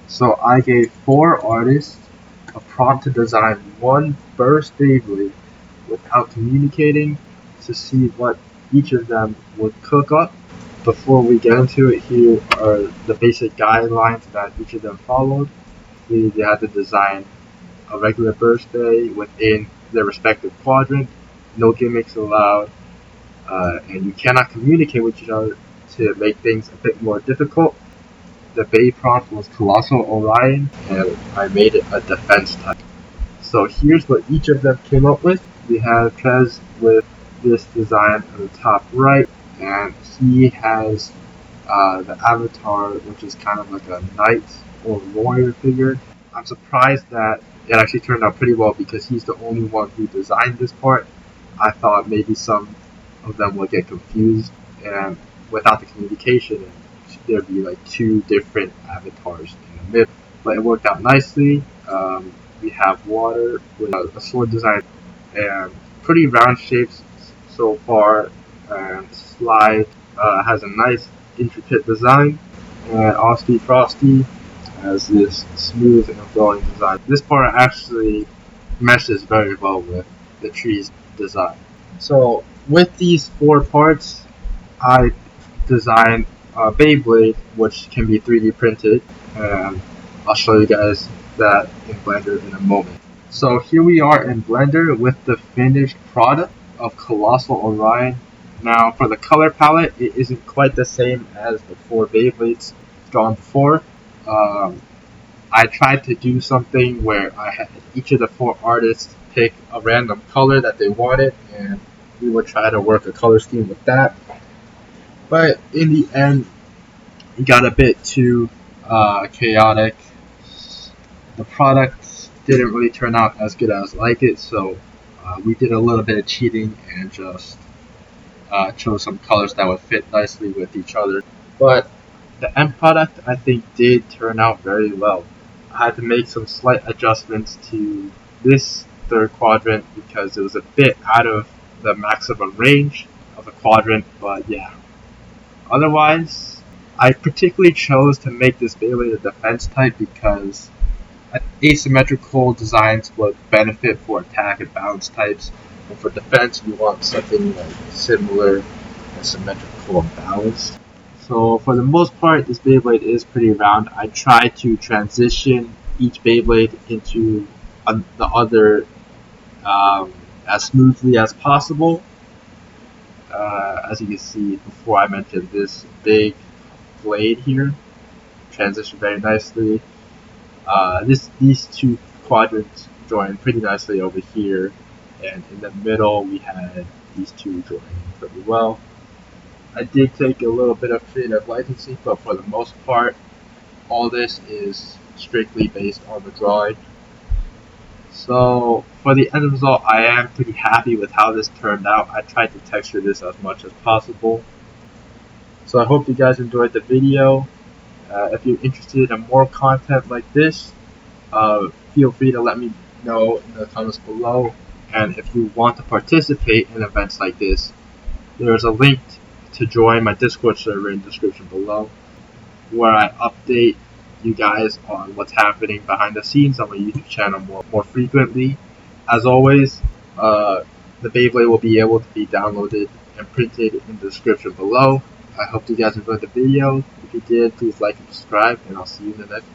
So I gave 4 artists a prompt to design one burst Beyblade without communicating to see what each of them would cook up. Before we get into it, here are the basic guidelines that each of them followed. They had to design a regular burst bay within their respective quadrant, no gimmicks allowed, and you cannot communicate with each other to make things a bit more difficult. The bay prompt was Colossal Orion, and I made it a defense type. So here's what each of them came up with. We have Trez with this design on the top right, and he has the avatar, which is kind of like a knight or warrior figure. I'm surprised that it actually turned out pretty well because he's the only one who designed this part. I thought maybe some of them would get confused, and without the communication, there'd be like 2 different avatars in the middle. But it worked out nicely. We have water with a sword design and pretty round shapes so far. And Slide has a nice intricate design, and Osty Frosty has this smooth and flowing design. This part actually meshes very well with the tree's design. So with these 4 parts, I designed a Beyblade, which can be 3D printed, and I'll show you guys that in Blender in a moment. So here we are in Blender with the finished product of Colossal Orion. Now for the color palette, it isn't quite the same as the 4 Beyblades drawn before. I tried to do something where I had each of the 4 artists pick a random color that they wanted, and we would try to work a color scheme with that. But in the end, it got a bit too chaotic. The product didn't really turn out as good as I like it, so we did a little bit of cheating and just chose some colors that would fit nicely with each other. But the end product, I think, did turn out very well. I had to make some slight adjustments to this 3rd quadrant because it was a bit out of the maximum range of the quadrant, but yeah. Otherwise, I particularly chose to make this Beyblade a defense type because asymmetrical designs would benefit for attack and balance types, and for defense we want something like similar and symmetrical and balanced. So for the most part, this Beyblade is pretty round. I try to transition each Beyblade into the other as smoothly as possible. As you can see before, I mentioned this big blade here transitioned very nicely. These 2 quadrants join pretty nicely over here, and in the middle we had these 2 joining pretty well. I did take a little bit of creative licensing, but for the most part, all this is strictly based on the drawing. So for the end result, I am pretty happy with how this turned out. I tried to texture this as much as possible. So I hope you guys enjoyed the video. If you're interested in more content like this, feel free to let me know in the comments below. And if you want to participate in events like this, there's a link to join my Discord server in the description below, where I update you guys on what's happening behind the scenes on my YouTube channel more frequently. As always, the Beyblade will be able to be downloaded and printed in the description below. I hope you guys enjoyed the video. If you did, please like and subscribe, and I'll see you in the next one.